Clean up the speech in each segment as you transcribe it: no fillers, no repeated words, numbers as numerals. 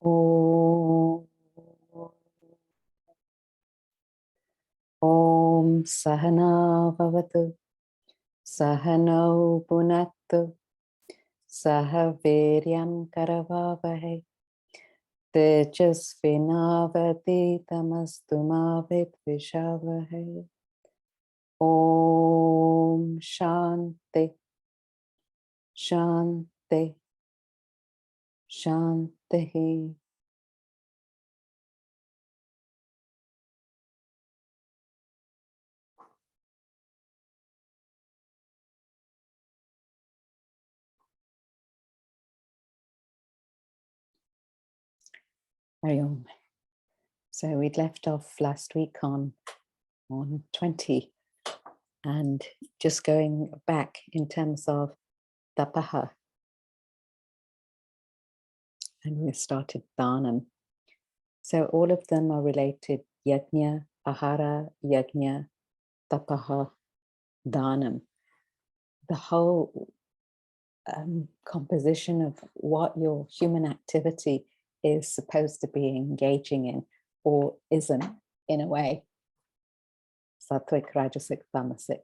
Om Sahana Bhavatu Sahano Punaktu Sahaviryam Karavavahe Tejasvinavati Tamastu Vidvishavahe. Om Shanti Shanti Shanti. Om. So we'd left off last week on 20 and just going back in terms of tapaha, and we started dhanam. So all of them are related: yajna, ahara, yajna, tapaha, dhanam. The whole composition of what your human activity is supposed to be engaging in, or isn't, in a way. Sattvik, Rajasic, Tamasic.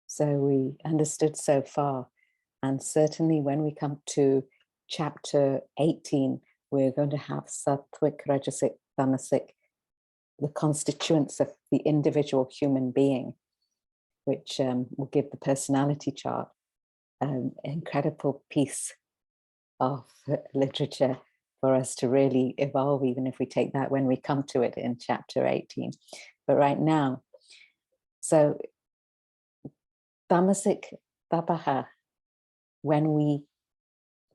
So we understood so far, and certainly when we come to chapter 18, we're going to have Sattvik, Rajasic, Tamasic, the constituents of the individual human being, which will give the personality chart. An incredible piece of literature for us to really evolve, even if we take that when we come to it in chapter 18. But right now, so tamasic tapaha, when we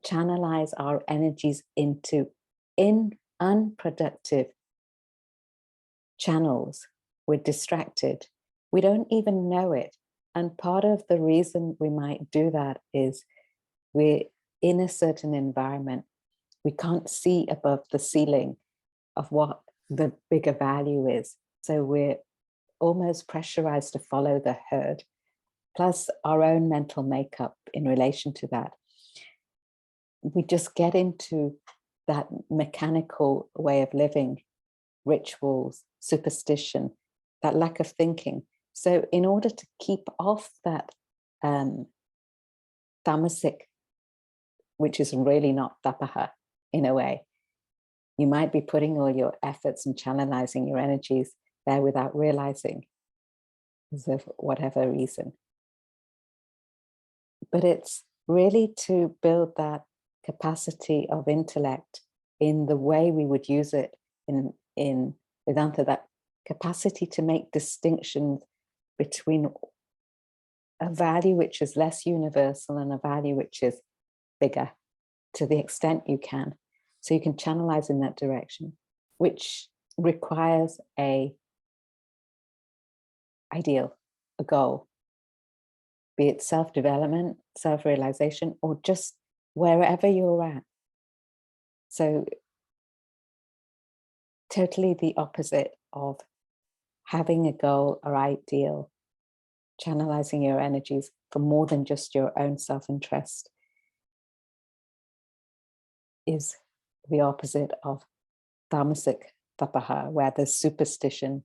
channelize our energies into unproductive channels, we're distracted. We don't even know it. And part of the reason we might do that is we're in a certain environment. We can't see above the ceiling of what the bigger value is. So we're almost pressurized to follow the herd, plus our own mental makeup in relation to that. We just get into that mechanical way of living, rituals, superstition, that lack of thinking. So in order to keep off that tamasic, which is really not tapaha in a way, you might be putting all your efforts and channelizing your energies there without realizing, because of whatever reason. But it's really to build that capacity of intellect in the way we would use it in Vedanta, that capacity to make distinctions between a value which is less universal and a value which is bigger, to the extent you can. So you can channelize in that direction, which requires a ideal, a goal, be it self-development, self-realization, or just wherever you're at. So totally the opposite of having a goal or ideal, channelizing your energies for more than just your own self-interest is the opposite of tamasic tapaha, where there's superstition,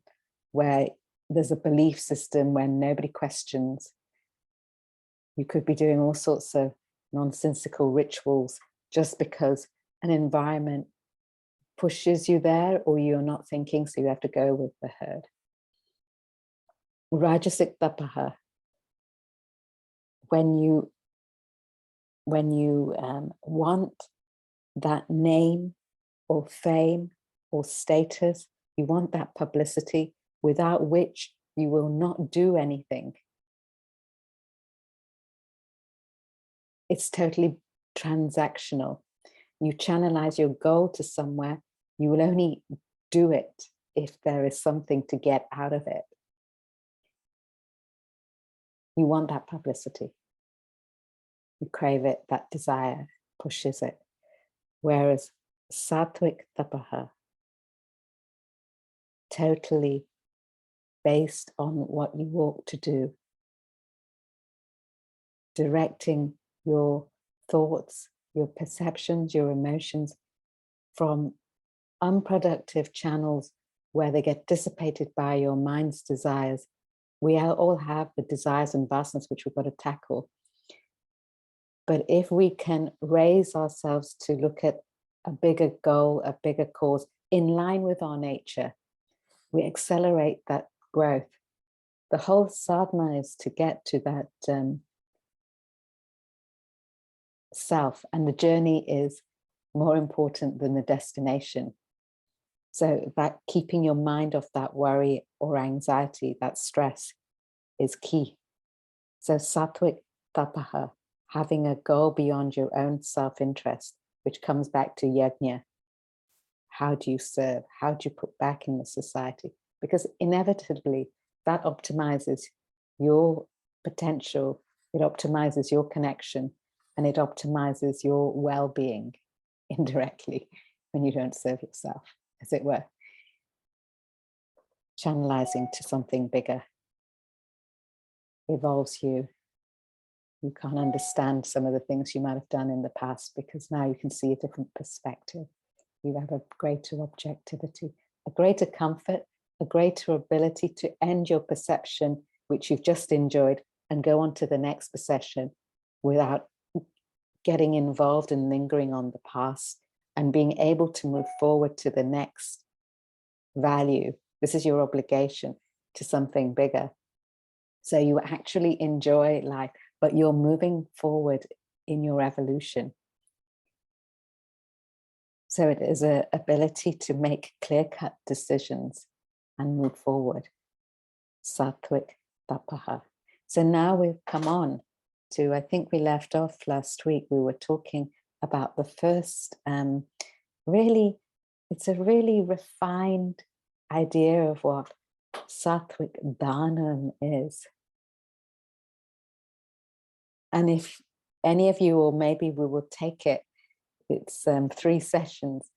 where there's a belief system where nobody questions. You could be doing all sorts of nonsensical rituals just because an environment pushes you there, or you're not thinking, so you have to go with the herd. Rajasic tapaha, when you want that name or fame or status, you want that publicity without which you will not do anything. It's totally transactional. You channelize your goal to somewhere, you will only do it if there is something to get out of it. You want that publicity. You crave it, that desire pushes it. Whereas Sattvik tapaha, totally based on what you ought to do, directing your thoughts, your perceptions, your emotions from unproductive channels where they get dissipated by your mind's desires. We all have the desires and vasanas which we've got to tackle. But if we can raise ourselves to look at a bigger goal, a bigger cause, in line with our nature, we accelerate that growth. The whole sadhana is to get to that self, and the journey is more important than the destination. So that keeping your mind off that worry or anxiety, that stress, is key. So Sattvik tapaha, having a goal beyond your own self-interest, which comes back to yajna. How do you serve? How do you put back in the society? Because inevitably that optimizes your potential, it optimizes your connection, and it optimizes your well-being indirectly when you don't serve yourself, as it were. Channelizing to something bigger evolves you. You can't understand some of the things you might have done in the past because now you can see a different perspective. You have a greater objectivity, a greater comfort, a greater ability to end your perception, which you've just enjoyed, and go on to the next perception without getting involved and lingering on the past, and being able to move forward to the next value. This is your obligation to something bigger. So you actually enjoy life, but you're moving forward in your evolution. So it is an ability to make clear-cut decisions and move forward. Sattvik tapaha. So now we've come on to, I think we left off last week, we were talking about the first, it's a really refined idea of what Sattvik Dhanam is. And if any of you, or maybe we will take it, it's 3 sessions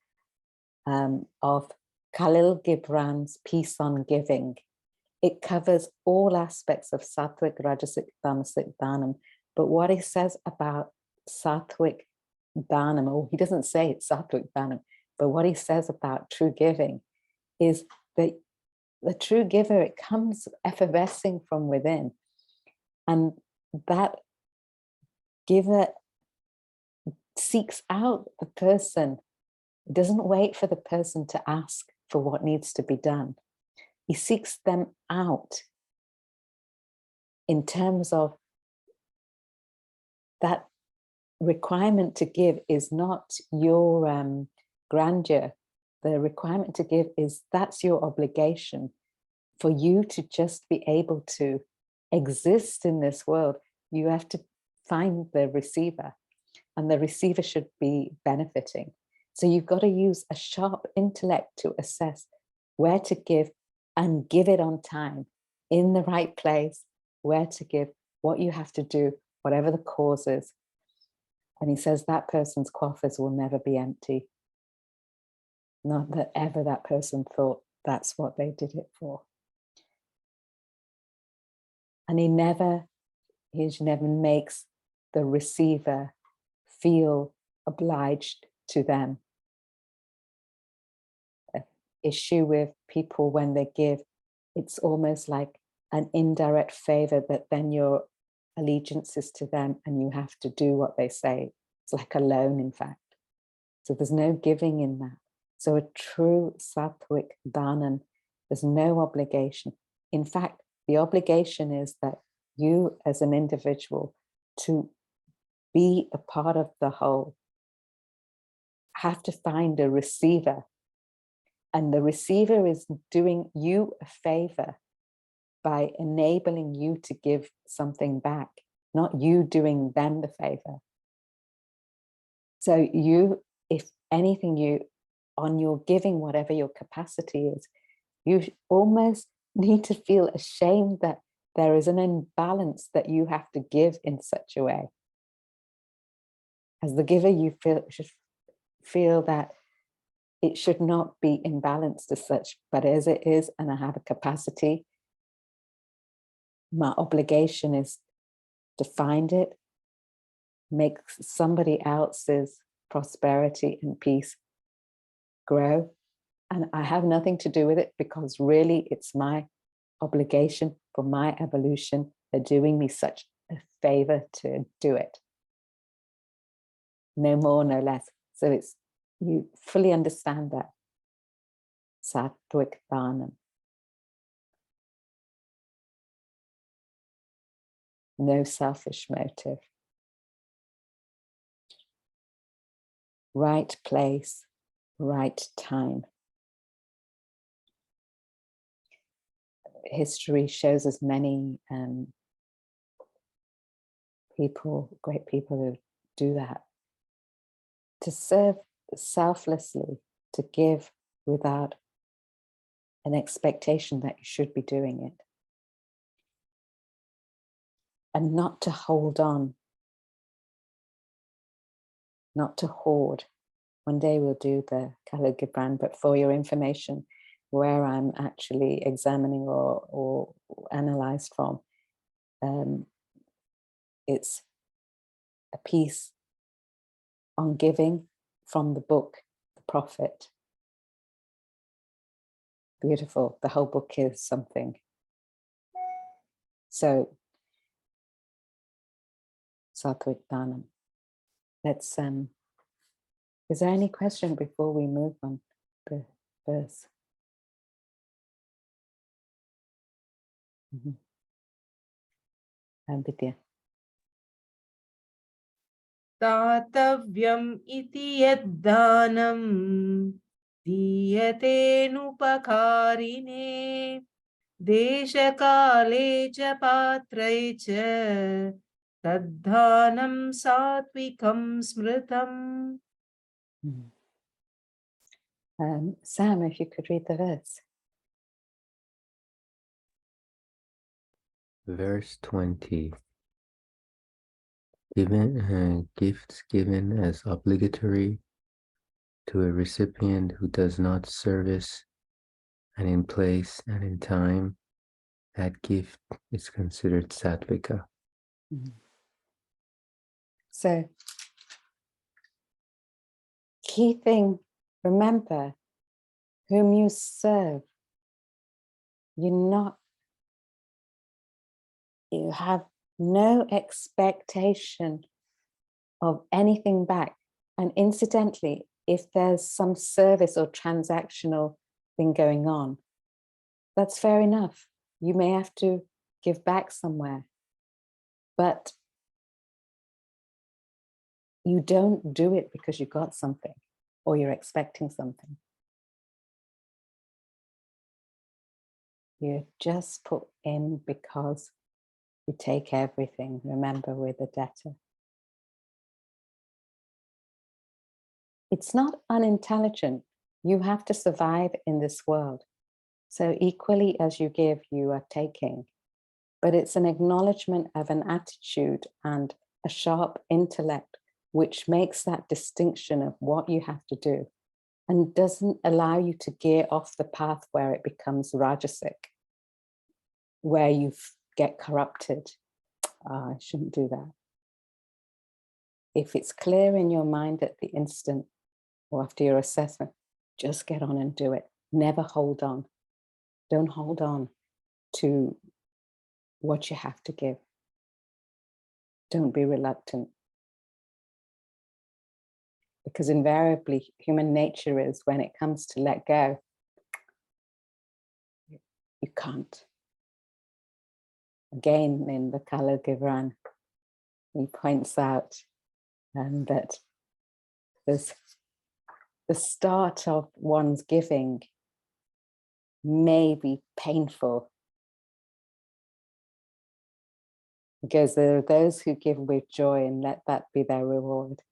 of Khalil Gibran's Peace on Giving. It covers all aspects of Sattvik, Rajasic, Tamasic, Dhanam. But what he says about Sattvik Dhanam, or he doesn't say it's Sattvik Dhanam, but what he says about true giving is that the true giver, it comes effervescing from within. And that giver seeks out the person. He doesn't wait for the person to ask for what needs to be done. He seeks them out in terms of that requirement to give is not your grandeur. The requirement to give is that's your obligation. For you to just be able to exist in this world, you have to find the receiver, and the receiver should be benefiting. So you've got to use a sharp intellect to assess where to give, and give it on time, in the right place, where to give, what you have to do, whatever the cause is. And he says that person's coffers will never be empty. Not that ever that person thought that's what they did it for. And he never makes the receiver feel obliged to them. An issue with people when they give, it's almost like an indirect favor that then your allegiance is to them and you have to do what they say. It's like a loan, in fact. So there's no giving in that. So a true Sattvik Dhanam, there's no obligation. In fact, the obligation is that you as an individual, to be a part of the whole, have to find a receiver. And the receiver is doing you a favor by enabling you to give something back, not you doing them the favor. So you, if anything, you, on your giving, whatever your capacity is, you almost need to feel ashamed that there is an imbalance that you have to give in such a way. As the giver, you should feel that it should not be imbalanced as such, but as it is, and I have a capacity, my obligation is to find it, make somebody else's prosperity and peace grow, and I have nothing to do with it because really it's my obligation for my evolution. They're doing me such a favor to do it. No more, no less. So it's, you fully understand that. Sattvik dhanam. No selfish motive. Right place, right time. History shows us many people, great people who do that. To serve selflessly, to give without an expectation that you should be doing it. And not to hold on, not to hoard. One day we'll do the Kala Gibran, but for your information, where I'm actually examining or analysed from, it's a piece on giving from the book, The Prophet. Beautiful. The whole book is something. So, Sattvik dhanam. Let's, is there any question before we move on the verse? Vidya. दातव्यम् इति यद्दानं दीयतेनुपकारिणे देशकाले च पात्रै च तद्दानं सात्विकं स्मृतम्. Sam, if you could read the verse. Verse 20. Gifts given as obligatory to a recipient who does not service, and in place and in time, that gift is considered sattvika. So, key thing, remember, whom you serve, you have no expectation of anything back. And incidentally, if there's some service or transactional thing going on, that's fair enough. You may have to give back somewhere, but you don't do it because you got something or you're expecting something. You just put in because you take everything. Remember, we're the debtor. It's not unintelligent. You have to survive in this world. So equally as you give, you are taking. But it's an acknowledgement of an attitude and a sharp intellect, which makes that distinction of what you have to do and doesn't allow you to gear off the path where it becomes Rajasic, where you get corrupted. I shouldn't do that. If it's clear in your mind at the instant or after your assessment, just get on and do it. Never hold on. Don't hold on to what you have to give. Don't be reluctant. Because invariably, human nature is when it comes to let go, you can't. Again, in the Kala Gibran, he points out that there's the start of one's giving may be painful, because there are those who give with joy and let that be their reward.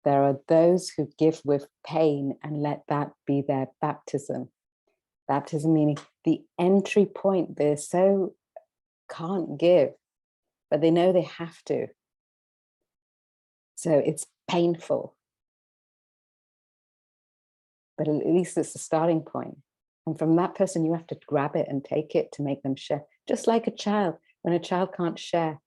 There are those who give with pain and let that be their baptism. Baptism meaning the entry point. They so can't give, but they know they have to. So it's painful. But at least it's the starting point. And from that person, you have to grab it and take it to make them share. Just like a child, when a child can't share,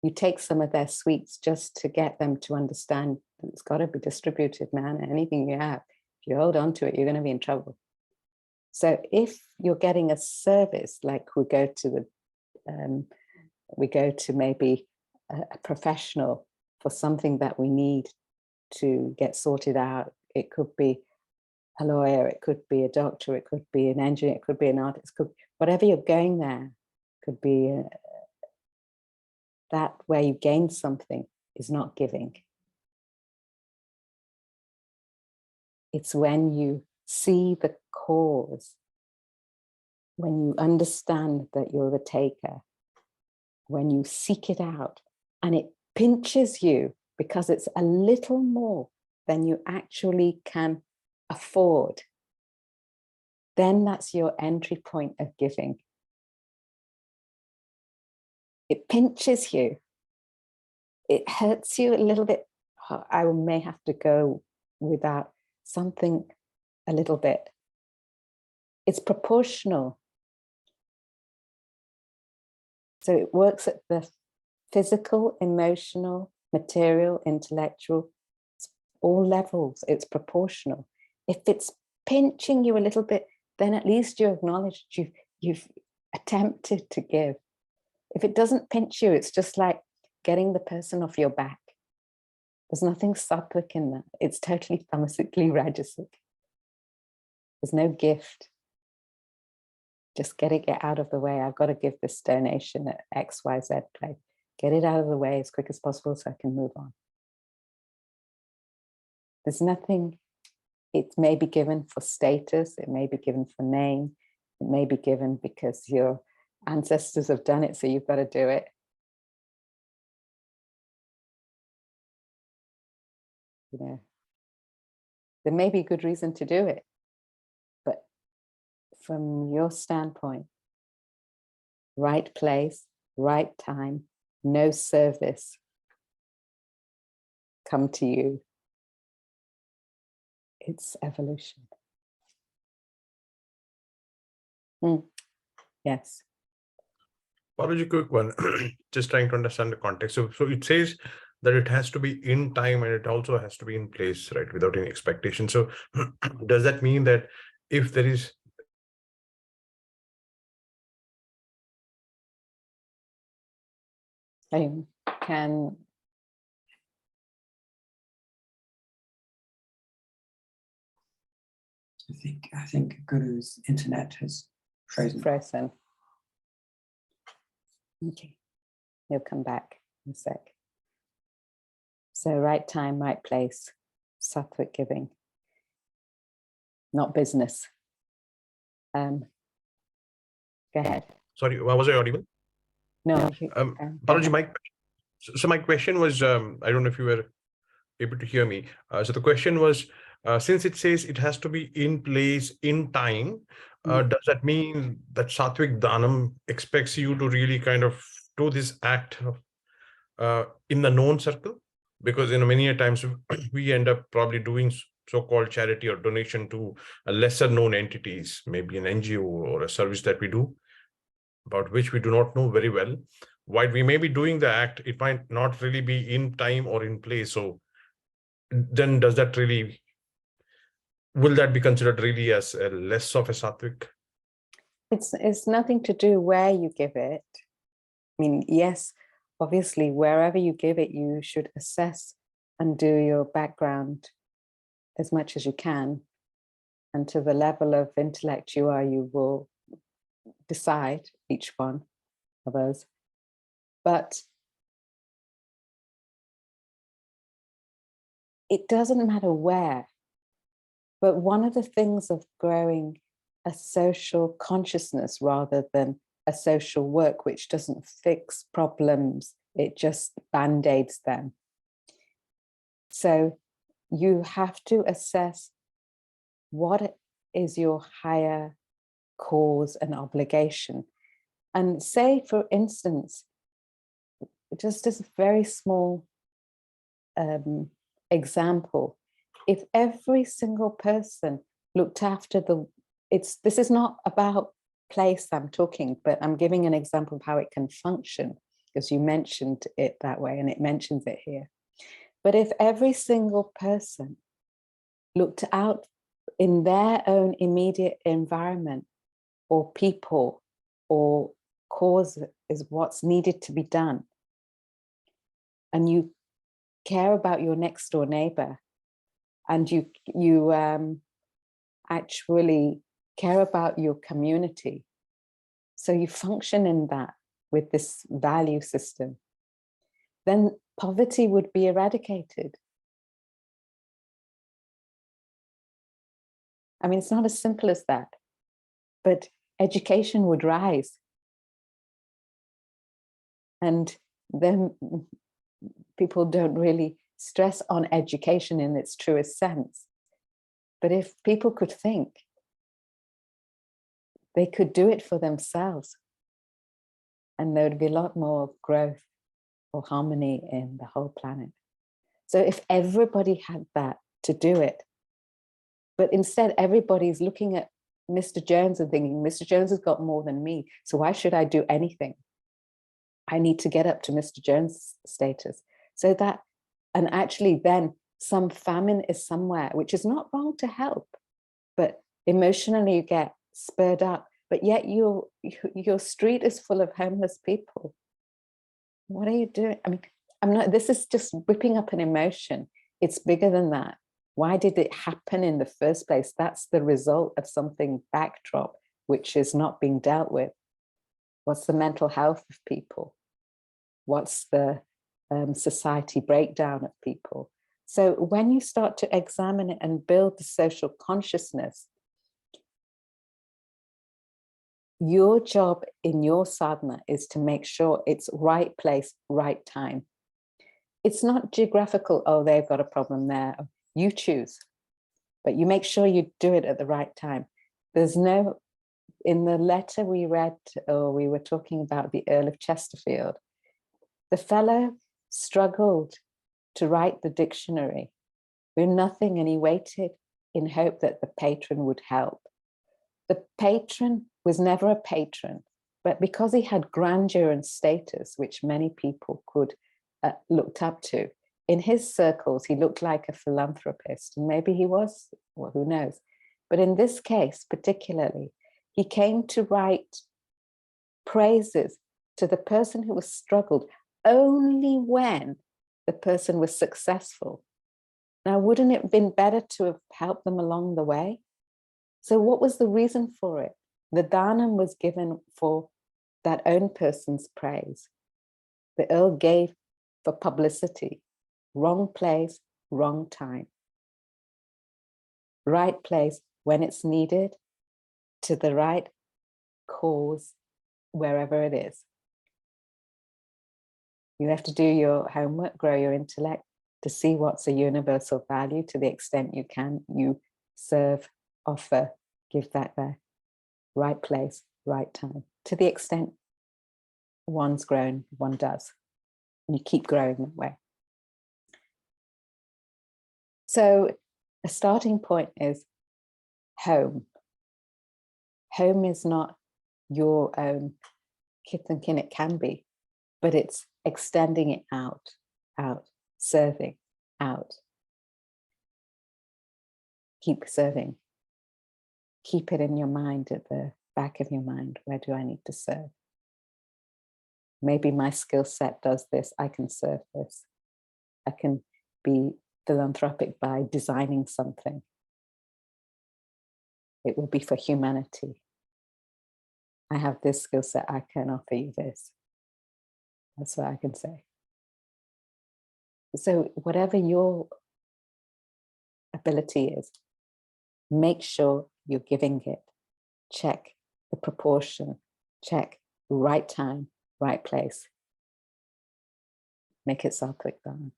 You take some of their sweets just to get them to understand that it's got to be distributed, man. Anything you have, if you hold on to it, you're going to be in trouble. So if you're getting a service, like we go to maybe a professional for something that we need to get sorted out. It could be a lawyer, it could be a doctor, it could be an engineer, it could be an artist, could whatever you're going there, could be that where you gain something is not giving. It's when you see the cause, when you understand that you're the taker, when you seek it out and it pinches you because it's a little more than you actually can afford, then that's your entry point of giving. It pinches you. It hurts you a little bit. I may have to go without something a little bit. It's proportional. So it works at the physical, emotional, material, intellectual, all levels. It's proportional. If it's pinching you a little bit, then at least you acknowledge you've attempted to give. If it doesn't pinch you, it's just like getting the person off your back. There's nothing Sattvik in that. It's totally tamasically Rajasic. There's no gift. Just get out of the way. I've got to give this donation at XYZ place. Get it out of the way as quick as possible so I can move on. There's nothing. It may be given for status. It may be given for name. It may be given because your ancestors have done it, so you've got to do it. You know, there may be a good reason to do it, but from your standpoint, right place, right time, no service come to you. It's evolution. Yes. Balaji, quick one. Just trying to understand the context. So it says that it has to be in time and it also has to be in place, right? Without any expectation. So does that mean that if there is I can. I think Guru's internet has frozen. Frozen. Okay, he'll come back in a sec. So right time, right place, Sattvik giving, not business. Go ahead. sorry, was I audible? No. Balaji, so my question was, I don't know if you were able to hear me. So the question was, since it says it has to be in place, in time, does that mean that Sattvik Dhanam expects you to really kind of do this act in the known circle? Because many a times we end up probably doing so-called charity or donation to a lesser known entities, maybe an NGO or a service that we do, about which we do not know very well. While we may be doing the act, it might not really be in time or in place. So then does that really, will that be considered really as a less of a Sattvik? It's nothing to do where you give it. I mean, yes, obviously, wherever you give it, you should assess and do your background as much as you can. And to the level of intellect you are, you will decide, each one of us. But it doesn't matter where. But one of the things of growing a social consciousness rather than a social work, which doesn't fix problems, it just band-aids them. So you have to assess what is your higher cause and obligation. And say, for instance, just as a very small example, if every single person looked after this is not about place I'm talking, but I'm giving an example of how it can function. because you mentioned it that way and it mentions it here. But if every single person looked out in their own immediate environment or people or cause is what's needed to be done, and you care about your next door neighbor, and you actually care about your community, so you function in that with this value system, then poverty would be eradicated. I mean, it's not as simple as that, but education would rise. And then people don't really stress on education in its truest sense. But if people could think, they could do it for themselves. And there would be a lot more growth or harmony in the whole planet. So if everybody had that to do it, but instead everybody's looking at Mr. Jones and thinking, Mr. Jones has got more than me, so why should I do anything? I need to get up to Mr. Jones' status. So that, and actually then some famine is somewhere, which is not wrong to help, but emotionally you get spurred up, but yet your street is full of homeless people. What are you doing? I mean, this is just whipping up an emotion. It's bigger than that. Why did it happen in the first place? That's the result of something backdrop, which is not being dealt with. What's the mental health of people? What's the society breakdown of people? So when you start to examine it and build the social consciousness, your job in your sadhana is to make sure it's right place, right time. It's not geographical, oh, they've got a problem there. You choose, but you make sure you do it at the right time. There's no, in the letter we read, or we were talking about the Earl of Chesterfield, the fellow struggled to write the dictionary with nothing, and he waited in hope that the patron would help. The patron was never a patron, but because he had grandeur and status, which many people could looked up to, in his circles, he looked like a philanthropist, and maybe he was, well, who knows? But in this case, particularly, he came to write praises to the person who was struggled only when the person was successful. Now, wouldn't it have been better to have helped them along the way? So what was the reason for it? The dhanam was given for that own person's praise. The Earl gave for publicity. Wrong place, wrong time. Right place when it's needed, to the right cause, wherever it is. You have to do your homework, grow your intellect to see what's a universal value to the extent you can. You serve, offer, give that there. Right place, right time. To the extent one's grown, one does. And you keep growing that way. So a starting point is home. Home is not your own kith and kin, it can be, but it's extending it out, serving, out. Keep serving. Keep it in your mind, at the back of your mind. Where do I need to serve? Maybe my skill set does this, I can serve this. I can be philanthropic by designing something. It will be for humanity. I have this skill set, I can offer you this. That's what I can say. So whatever your ability is, make sure you're giving it. Check the proportion, check right time, right place. Make it Sattvik dana.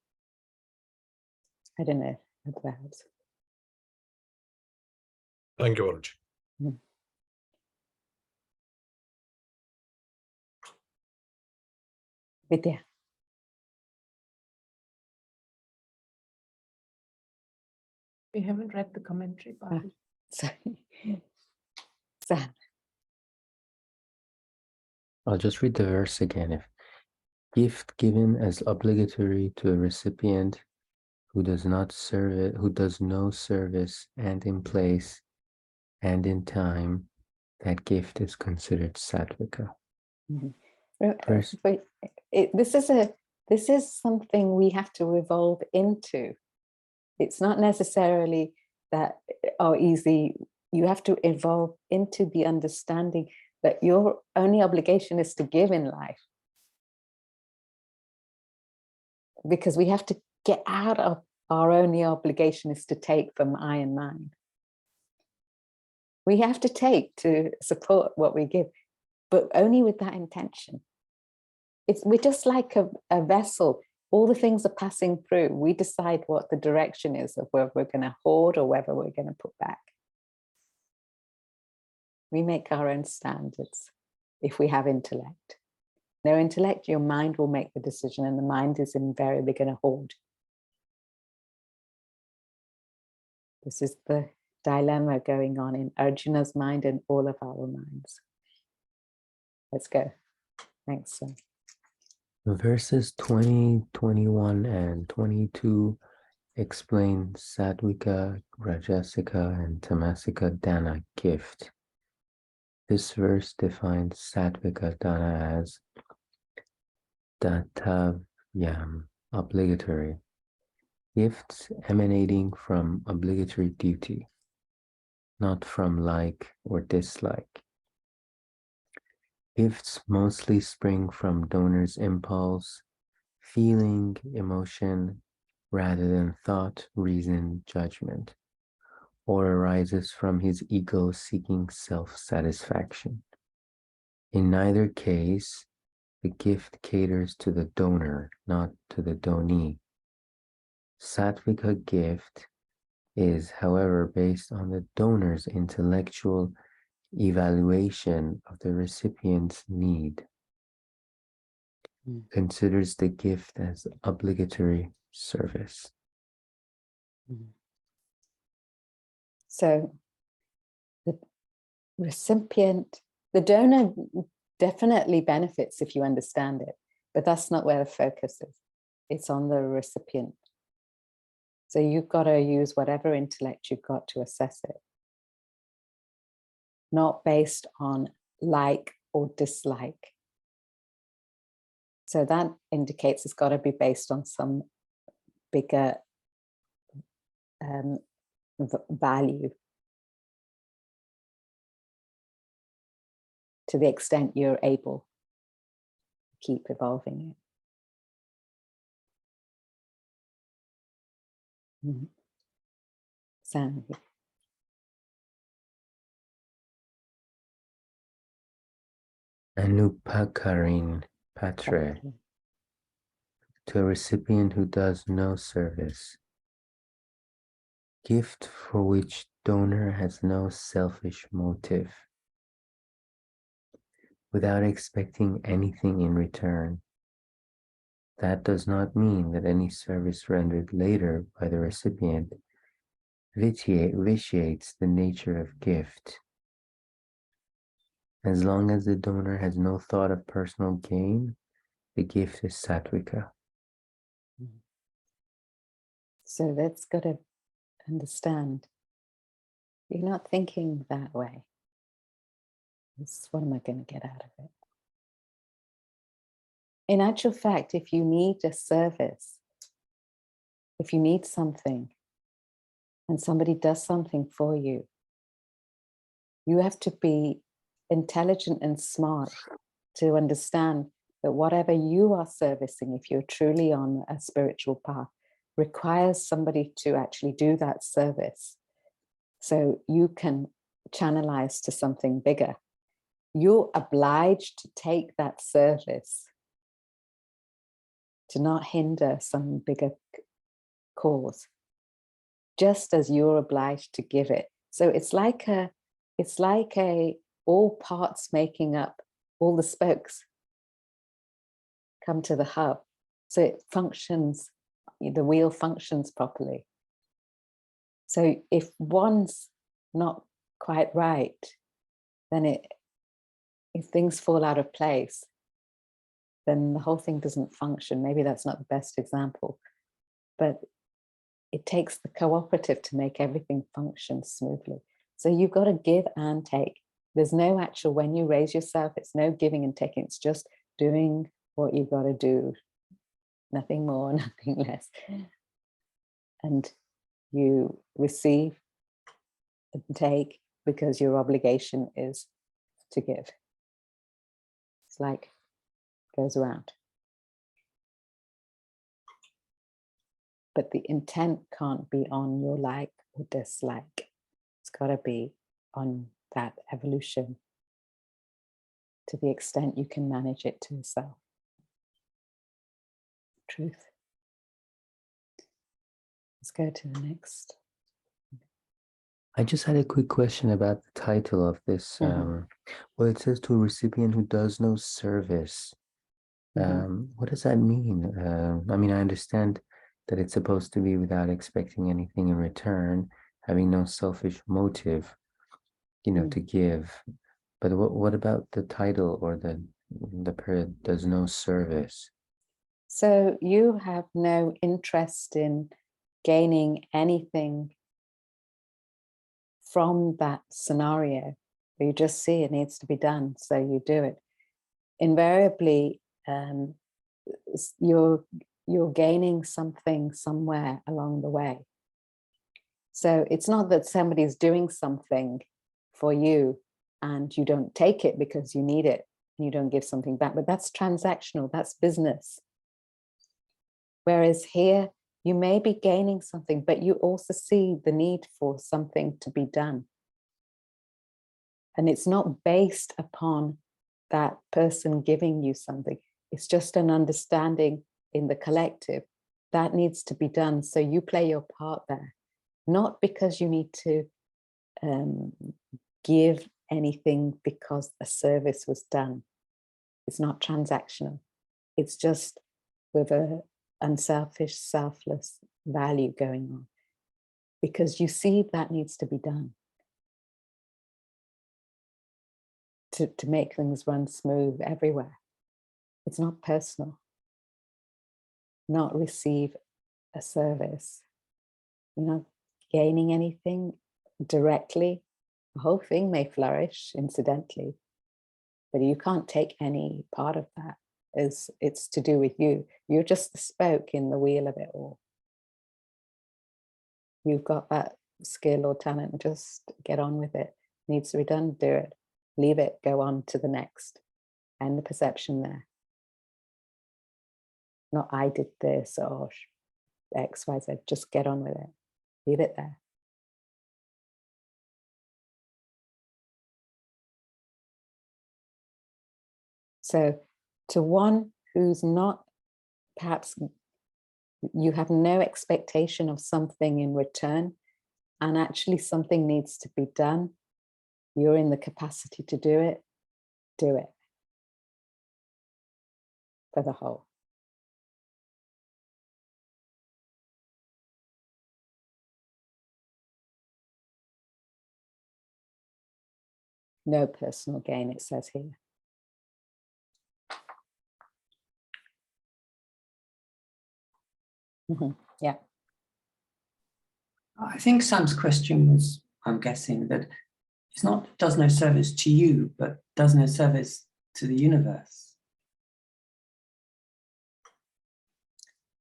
I don't know if that helps. Thank you, Guruji. Vidya. We haven't read the commentary part. Sorry. Sam. I'll just read the verse again. gift given as obligatory to a recipient who does not serve it, who does no service, and in place and in time, that gift is considered sattvika. First, But this is something we have to evolve into. It's not necessarily that easy. You have to evolve into the understanding that your only obligation is to give in life. Because we have to get out of our only obligation is to take from I and mine. We have to take to support what we give, but only with that intention. We're just like a vessel. All the things are passing through. We decide what the direction is of whether we're going to hoard or whether we're going to put back. We make our own standards if we have intellect. No intellect, your mind will make the decision, and the mind is invariably going to hoard. This is the dilemma going on in Arjuna's mind and all of our minds. Let's go. Thanks, sir. verses 20, 21, and 22 explain Sattvika, Rajasika, and Tamasika Dana gift. This verse defines Sattvika Dana as Datavyam, obligatory, gifts emanating from obligatory duty, not from like or dislike. Gifts mostly spring from donor's impulse, feeling, emotion, rather than thought, reason, judgment, or arises from his ego seeking self-satisfaction. In neither case, the gift caters to the donor, not to the donee. Sattvika gift is, however, based on the donor's intellectual evaluation of the recipient's need, considers the gift as obligatory service. So the recipient, the donor definitely benefits if you understand it, but that's not where the focus is. It's on the recipient. So you've got to use whatever intellect you've got to assess it, not based on like or dislike. So that indicates it's got to be based on some bigger value, to the extent you're able to keep evolving it. Sound. Anupakarin patre, to a recipient who does no service, gift for which donor has no selfish motive, without expecting anything in return. That does not mean that any service rendered later by the recipient vitiates the nature of gift. As long as the donor has no thought of personal gain, the gift is sattvika. So that's got to understand. You're not thinking that way. What am I going to get out of it? In actual fact, if you need a service, if you need something, and somebody does something for you, you have to be intelligent and smart to understand that whatever you are servicing, if you're truly on a spiritual path, requires somebody to actually do that service so you can channelize to something bigger. You're obliged to take that service to not hinder some bigger cause, just as you're obliged to give it. So it's like all parts making up, all the spokes come to the hub. So it functions, the wheel functions properly. So if one's not quite right, then if things fall out of place, then the whole thing doesn't function. Maybe that's not the best example, but it takes the cooperative to make everything function smoothly. So you've got to give and take. There's no actual, when you raise yourself, it's no giving and taking. It's just doing what you've got to do. Nothing more, nothing less. And you receive and take because your obligation is to give. It's like goes around. But the intent can't be on your like or dislike. It's got to be on that evolution to the extent you can manage it to yourself. Truth. Let's go to the next. I just had a quick question about the title of this. Well, it says to a recipient who does no service. What does that mean? I mean, I understand that it's supposed to be without expecting anything in return, having no selfish motive, you know, to give. But what about the title or the period does no service? So you have no interest in gaining anything from that scenario. You just see it needs to be done, so you do it. Invariably, you're gaining something somewhere along the way. So it's not that somebody's doing something for you and you don't take it because you need it and you don't give something back, but that's transactional, that's business. Whereas here, you may be gaining something, but you also see the need for something to be done. And it's not based upon that person giving you something. It's just an understanding in the collective that needs to be done. So you play your part there, not because you need to give anything because a service was done. It's not transactional. It's just with a unselfish, selfless value going on, because you see that needs to be done to make things run smooth everywhere. It's not personal. Not receive a service. You're not gaining anything directly. The whole thing may flourish incidentally, but you can't take any part of that. It's to do with you. You're just the spoke in the wheel of it all. You've got that skill or talent, just get on with it. Needs to be done, do it. Leave it, go on to the next. And the perception there. Not I did this or X, Y, Z, just get on with it. Leave it there. So to one who's not, perhaps you have no expectation of something in return, and actually something needs to be done, you're in the capacity to do it for the whole. No personal gain, it says here. Yeah. I think Sam's question was, I'm guessing, that it's not does no service to you, but does no service to the universe.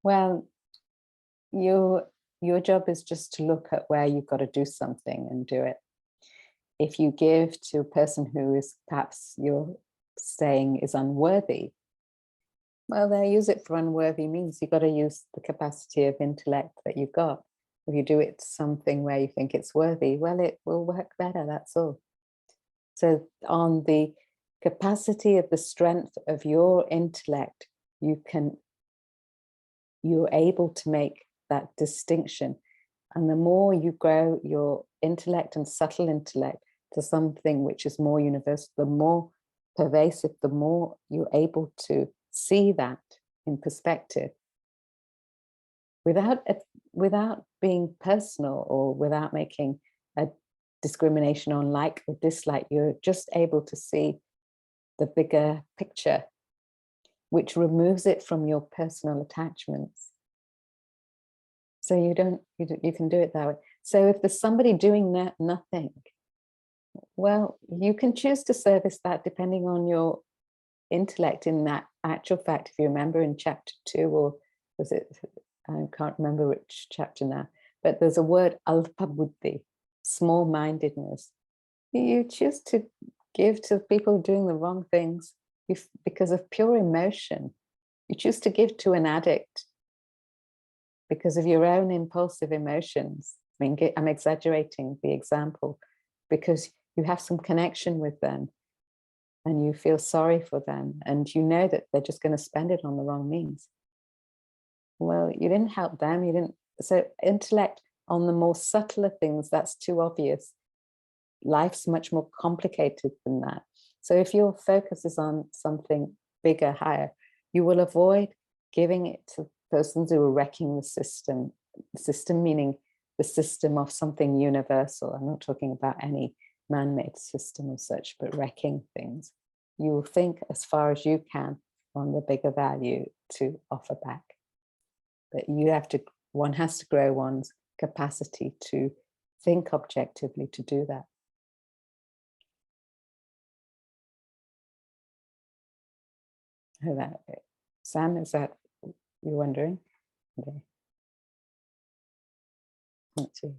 Well, your job is just to look at where you've got to do something and do it. If you give to a person who is perhaps you're saying is unworthy, well, they'll use it for unworthy means. You've got to use the capacity of intellect that you've got. If you do it something where you think it's worthy, well, it will work better, that's all. So on the capacity of the strength of your intellect, you're able to make that distinction. And the more you grow your intellect and subtle intellect to something which is more universal, the more pervasive, the more you're able to see that in perspective without being personal or without making a discrimination on like or dislike. You're just able to see the bigger picture. which removes it from your personal attachments. So you can do it that way. So if there's somebody doing nothing, well, you can choose to service that depending on your intellect. In that actual fact, if you remember in chapter 2, or was it, I can't remember which chapter now, but there's a word, alpa buddhi, small-mindedness. You choose to give to people doing the wrong things because of pure emotion. You choose to give to an addict because of your own impulsive emotions. I mean, I'm exaggerating the example, because you have some connection with them and you feel sorry for them, and you know that they're just going to spend it on the wrong means. Well, you didn't help them, you didn't. So intellect on the more subtler things, that's too obvious. Life's much more complicated than that. So if your focus is on something bigger, higher, you will avoid giving it to persons who are wrecking the system. The system meaning the system of something universal. I'm not talking about any man-made system as such, but wrecking things. You will think as far as you can on the bigger value to offer back. But you have to, one has to grow one's capacity to think objectively to do that. Sam, is that you're wondering? Okay. Let's see.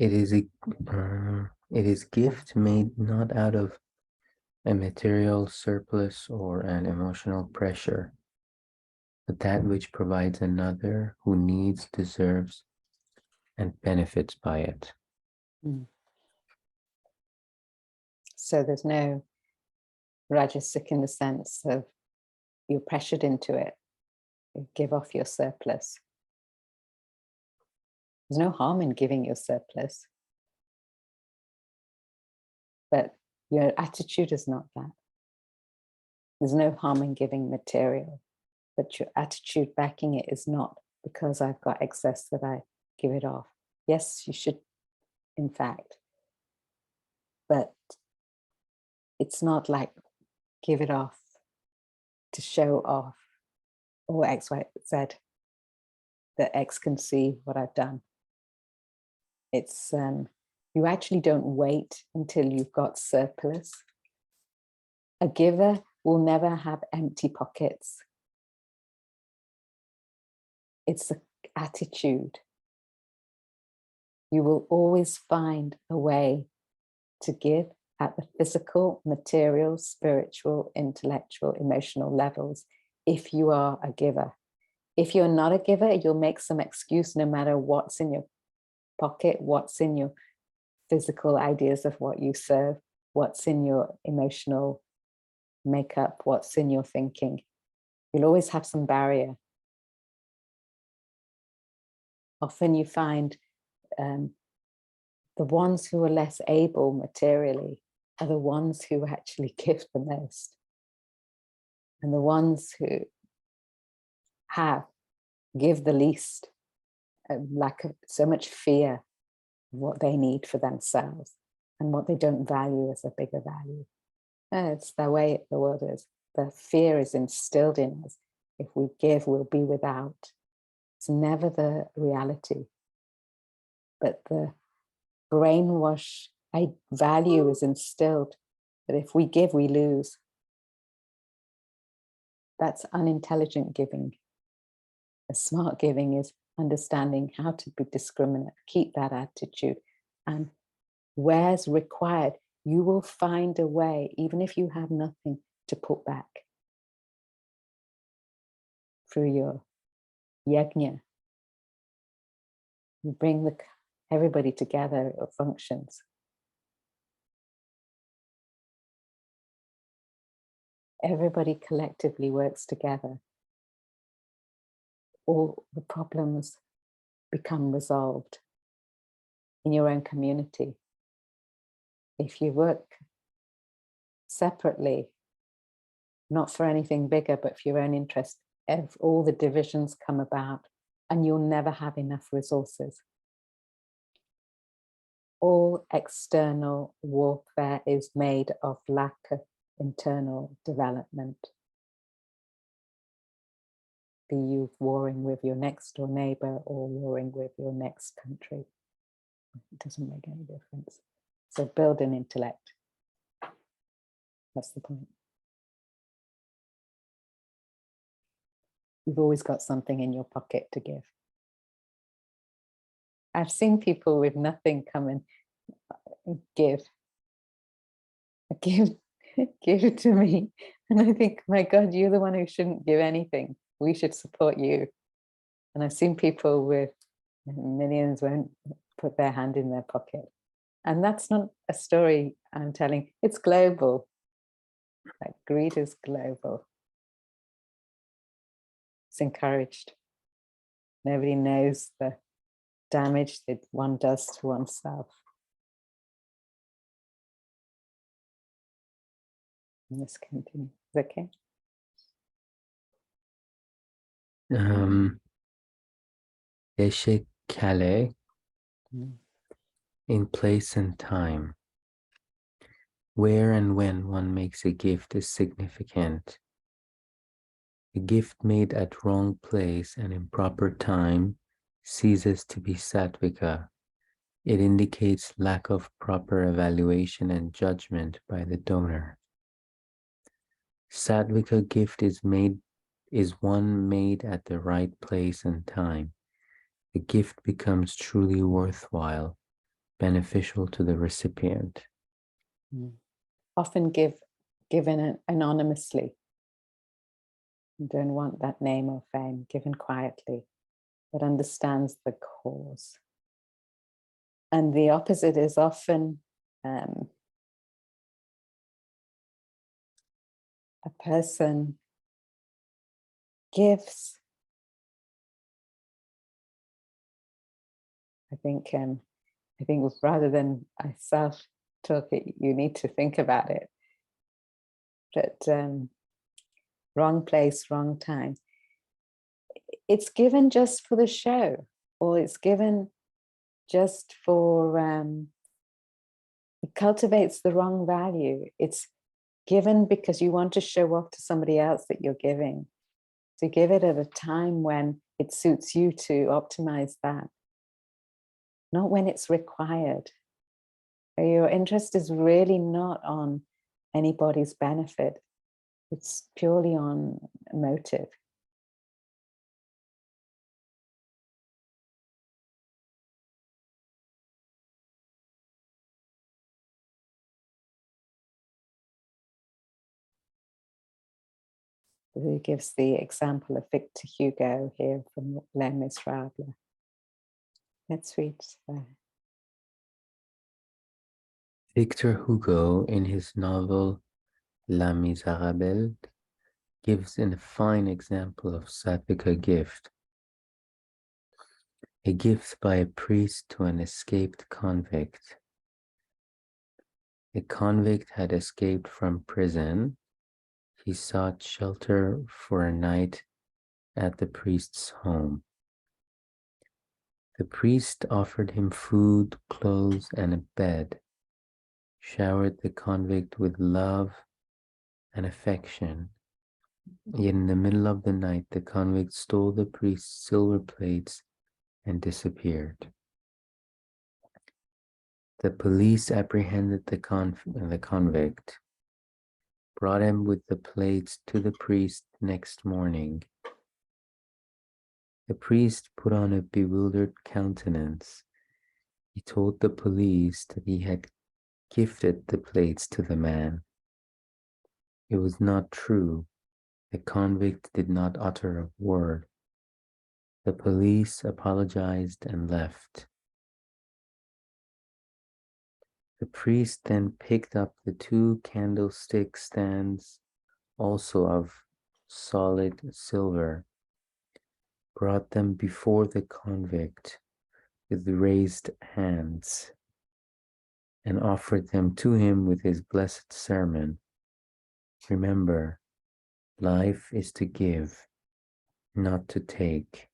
It is gift made not out of a material surplus or an emotional pressure, but that which provides another who needs, deserves, and benefits by it. So there's no Rajasic in the sense of you're pressured into it. You give off your surplus. There's no harm in giving your surplus. But your attitude is not that. There's no harm in giving material, but your attitude backing it is not because I've got excess that I give it off. Yes, you should, in fact, but it's not like give it off to show off or X, Y, Z, that X can see what I've done. It's, you actually don't wait until you've got surplus. A giver will never have empty pockets. It's the attitude. You will always find a way to give at the physical, material, spiritual, intellectual, emotional levels if you are a giver. If you're not a giver, you'll make some excuse no matter what's in your pocket, what's in your physical ideas of what you serve, what's in your emotional makeup, what's in your thinking. You'll always have some barrier. Often you find the ones who are less able materially are the ones who actually give the most. And the ones who give the least, lack of so much fear of what they need for themselves and what they don't value as a bigger value. It's the way the world is. The fear is instilled in us. If we give, we'll be without. It's never the reality. But the brainwash value is instilled that if we give, we lose. That's unintelligent giving. A smart giving is understanding how to be discriminate, keep that attitude, and where's required, you will find a way, even if you have nothing, to put back through your yajna. You bring everybody together, it functions. Everybody collectively works together. All the problems become resolved in your own community. If you work separately, not for anything bigger, but for your own interest, all the divisions come about and you'll never have enough resources. all external warfare is made of lack of internal development. Be you warring with your next door neighbor or warring with your next country. It doesn't make any difference. So build an intellect. That's the point. You've always got something in your pocket to give. I've seen people with nothing come and give it to me. And I think, my God, you're the one who shouldn't give anything. We should support you. And I've seen people with millions won't put their hand in their pocket. And that's not a story I'm telling. It's global. Like greed is global. It's encouraged. Nobody knows the damage that one does to oneself. Let's continue. Is it okay? Deshe kale, in place and time. Where and when one makes a gift is significant. A gift made at wrong place and improper time ceases to be sattvika. It indicates lack of proper evaluation and judgment by the donor. Sattvika gift is one made at the right place and time. The gift becomes truly worthwhile, beneficial to the recipient. Often given anonymously. You don't want that name or fame, given quietly, but understands the cause. And the opposite is often a person gives. I think rather than I self-talk it, you need to think about it. But wrong place, wrong time. It's given just for the show, or it's given just for, it cultivates the wrong value. It's given because you want to show off to somebody else that you're giving. So give it at a time when it suits you to optimize that, not when it's required. Your interest is really not on anybody's benefit. It's purely on motive. He gives the example of Victor Hugo here from Les Miserables. Let's read. Victor Hugo, in his novel Les Miserables, gives a fine example of sattvika gift. A gift by a priest to an escaped convict. The convict had escaped from prison. He sought shelter for a night at the priest's home. The priest offered him food, clothes, and a bed, showered the convict with love and affection. Yet in the middle of the night, the convict stole the priest's silver plates and disappeared. The police apprehended the convict, brought him with the plates to the priest next morning. The priest put on a bewildered countenance. He told the police that he had gifted the plates to the man. It was not true. The convict did not utter a word. The police apologized and left. The priest then picked up the 2 candlestick stands, also of solid silver, brought them before the convict with raised hands, and offered them to him with his blessed sermon. Remember, life is to give, not to take.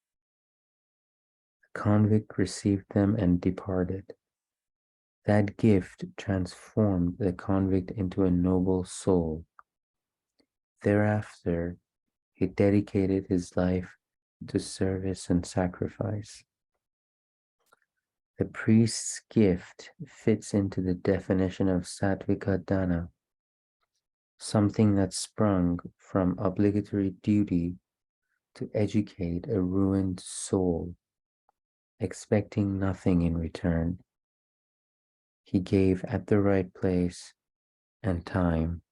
The convict received them and departed. That gift transformed the convict into a noble soul. Thereafter, he dedicated his life to service and sacrifice. The priest's gift fits into the definition of Sattvika Dana, something that sprung from obligatory duty to educate a ruined soul, expecting nothing in return. He gave at the right place and time,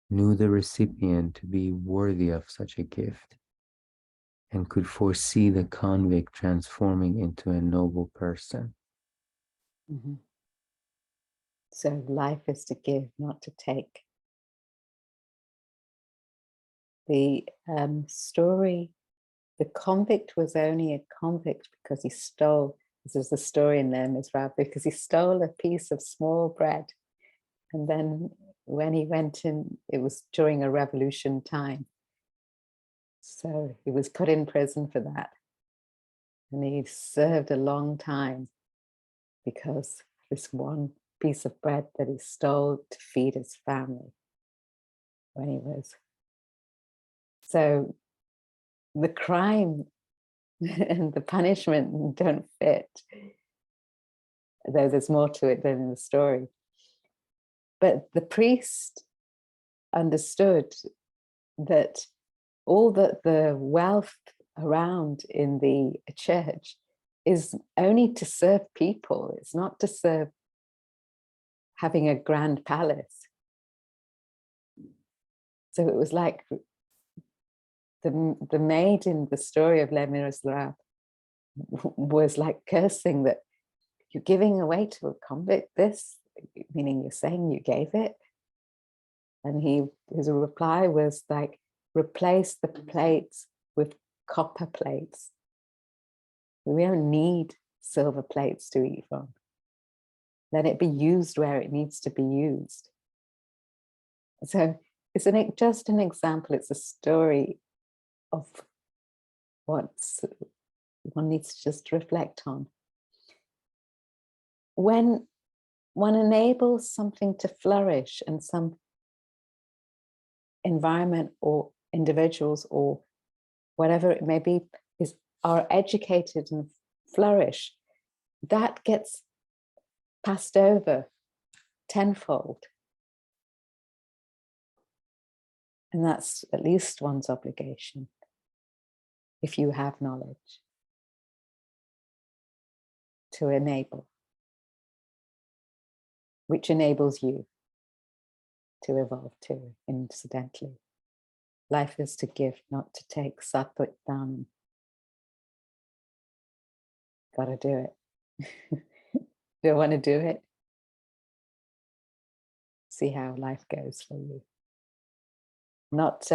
knew the recipient to be worthy of such a gift, and could foresee the convict transforming into a noble person. Mhm. So life is to give, not to take. The story, the convict was only a convict because he stole, this is the story in Les Miserables, because he stole a piece of small bread. And then when he went in, it was during a revolution time. So he was put in prison for that. And he served a long time because this one piece of bread that he stole to feed his family when he was. So the crime and the punishment don't fit, though there's more to it than in the story. But the priest understood that all that the wealth around in the church is only to serve people. It's not to serve having a grand palace. So it was like the maid in the story of Les Miserables was like cursing that you're giving away to a convict this, meaning you're saying you gave it. And his reply was like, replace the plates with copper plates. We don't need silver plates to eat from. Let it be used where it needs to be used. So it's just an example. It's a story of what one needs to just reflect on. When one enables something to flourish and some environment or individuals or whatever it may be are educated and flourish, that gets passed over tenfold. And that's at least one's obligation, if you have knowledge, to enable, which enables you to evolve too, incidentally. Life is to give, not to take. Sattvik Dana. Gotta do it. Do you want to do it? See how life goes for you. Not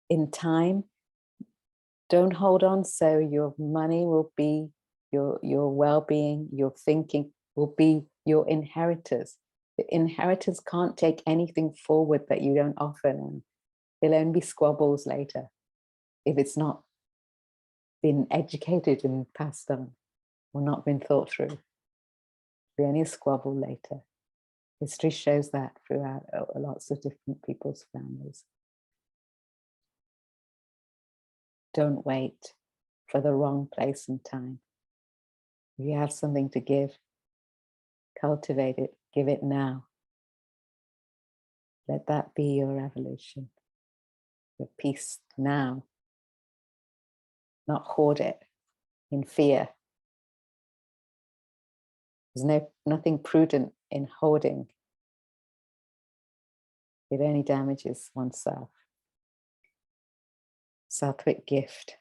in time. Don't hold on so your money will be your well-being, your thinking will be your inheritors. The inheritors can't take anything forward that you don't offer them. They'll only be squabbles later if it's not been educated and passed on or not been thought through. It'll be only a squabble later. History shows that throughout lots of different people's families. Don't wait for the wrong place and time. If you have something to give, cultivate it, give it now. Let that be your evolution, your peace now. Not hoard it in fear. There's nothing prudent in hoarding. It only damages oneself. Sattvik gift.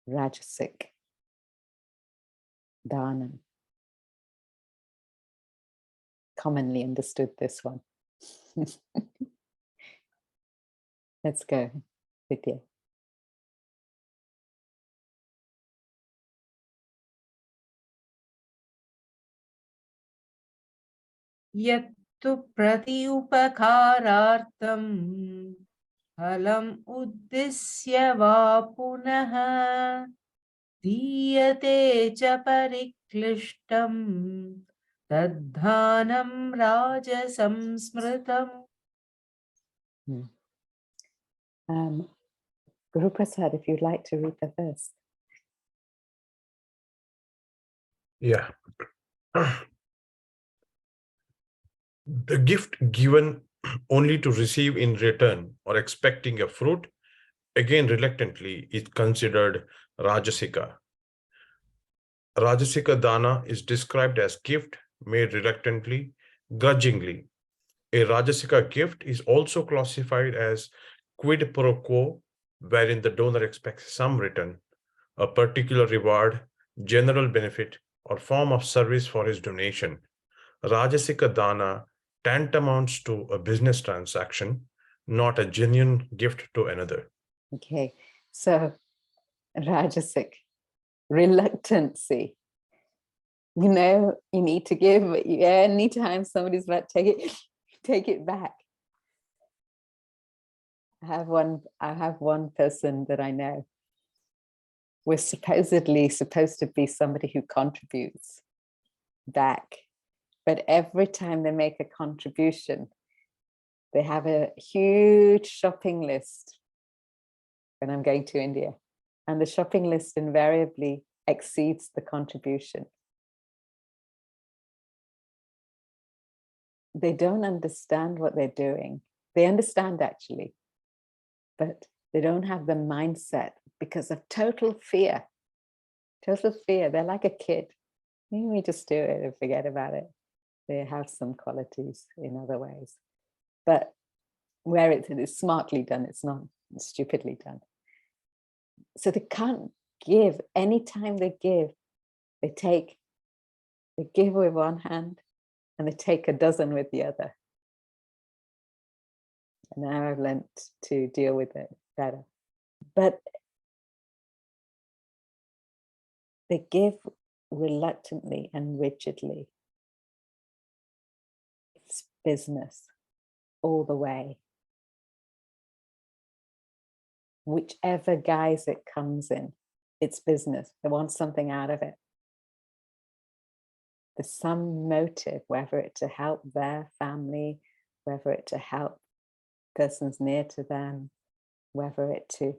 Rajasic. Dhanam. Commonly understood, this one. Let's go, Vidya. Yattu prati upakarartam Phalam uddisya va punaha diyate cha pariklishtam tadhanam rajasam smritam. Guru Prasad, if you'd like to read the verse. Yeah. The gift given only to receive in return or expecting a fruit, again reluctantly, is considered Rajasika. Rajasika dana is described as gift made reluctantly, grudgingly. A Rajasika gift is also classified as quid pro quo, wherein the donor expects some return, a particular reward, general benefit, or form of service for his donation. Rajasika dana tantamounts to a business transaction, not a genuine gift to another. Okay, so Rajasic, reluctancy. You know, you need to give, but anytime somebody's about to take it back. I have one person that I know. We're supposedly supposed to be somebody who contributes back, but every time they make a contribution, they have a huge shopping list when I'm going to India, and the shopping list invariably exceeds the contribution. They don't understand what they're doing. They understand actually, but they don't have the mindset because of total fear. Total fear. They're like a kid. We just do it and forget about it. They have some qualities in other ways, but where it is smartly done, it's not stupidly done. So they can't give. Anytime they give, they give with one hand and they take a dozen with the other. And now I've learned to deal with it better. But they give reluctantly and rigidly. It's business all the way. Whichever guise it comes in, it's business. They want something out of it. There's some motive, whether it to help their family, whether it to help persons near to them, whether it to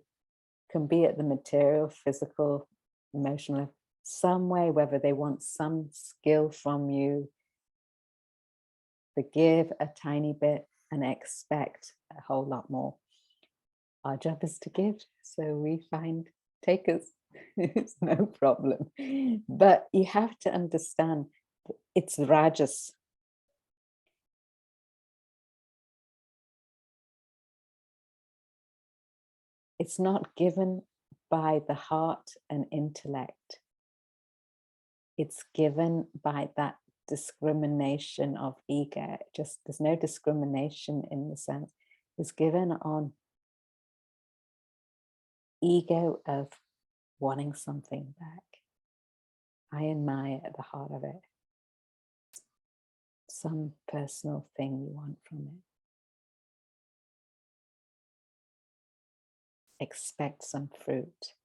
can be at the material, physical, emotional, some way, whether they want some skill from you. They give a tiny bit and expect a whole lot more. Our job is to give, so we find takers. It's no problem. But you have to understand, it's Rajas. It's not given by the heart and intellect. It's given by that discrimination of ego. Just there's no discrimination in the sense. It's given on ego of wanting something back. I and Maya at the heart of it. Some personal thing you want from it. Expect some fruit.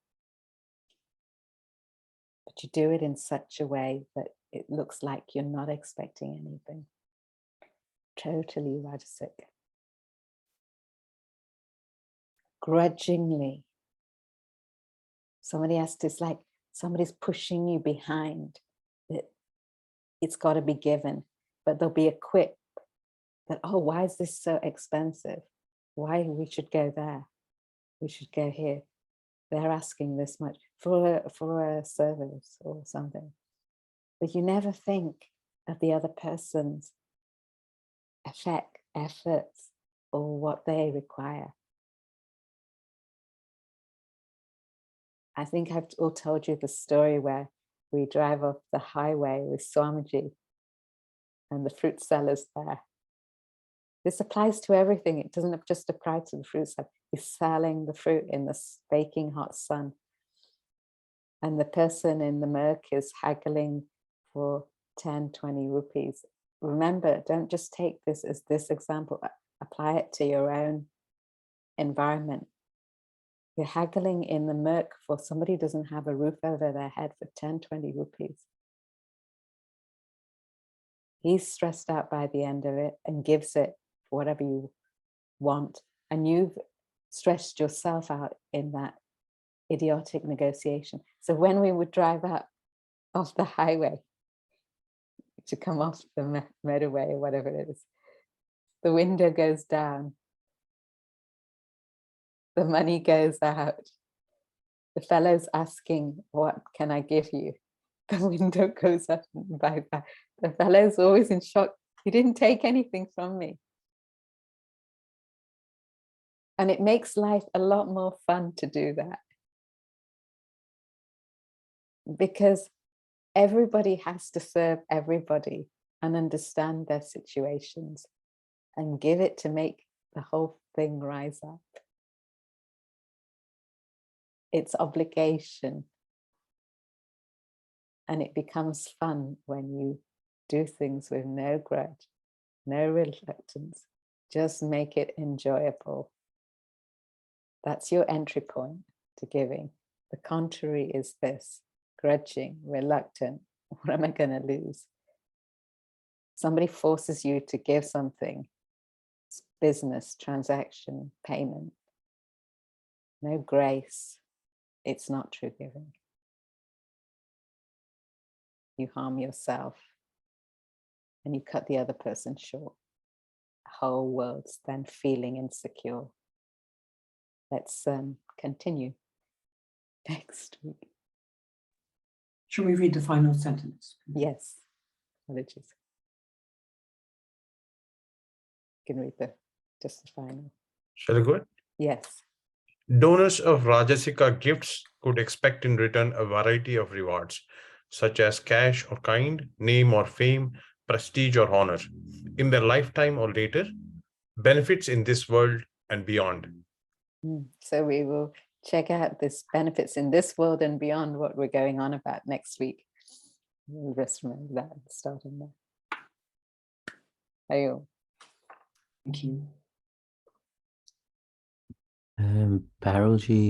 But you do it in such a way that it looks like you're not expecting anything. Totally Rajasic. Grudgingly. Somebody has to, it's like somebody's pushing you behind. It's got to be given. But there'll be a quip that, oh, why is this so expensive? Why we should go there? We should go here. They're asking this much for a service or something. But you never think of the other person's efforts, or what they require. I think I've all told you the story where we drive off the highway with Swamiji and the fruit sellers there. This applies to everything. It doesn't just apply to the fruit seller. He's selling the fruit in the baking hot sun. And the person in the murk is haggling for 10, 20 rupees. Remember, don't just take this as this example. Apply it to your own environment. You're haggling in the murk for somebody who doesn't have a roof over their head for 10, 20 rupees. He's stressed out by the end of it and gives it for whatever you want. And you've stressed yourself out in that idiotic negotiation. So when we would drive out off the highway to come off the motorway or whatever it is, the window goes down, the money goes out, the fellow's asking, what can I give you? The window goes up and bye-bye. The fellow's always in shock. You didn't take anything from me. And it makes life a lot more fun to do that. Because everybody has to serve everybody and understand their situations and give it to make the whole thing rise up. It's obligation. And it becomes fun when you do things with no grudge, no reluctance. Just make it enjoyable. That's your entry point to giving. The contrary is this: grudging, reluctant. What am I going to lose? Somebody forces you to give something. It's business, transaction, payment. No grace. It's not true giving. You harm yourself and you cut the other person short. The whole world's then feeling insecure. Let's continue next week. Shall we read the final sentence? Yes, apologies. You can read just the final. Shall I go ahead? Yes. Donors of Rajasic gifts could expect in return a variety of rewards, such as cash or kind, name or fame, prestige or honor, in their lifetime or later, benefits in this world and beyond. So we will check out this benefits in this world and beyond, what we're going on about next week. We'll just remember that starting there. Ayo. Thank you. Paralji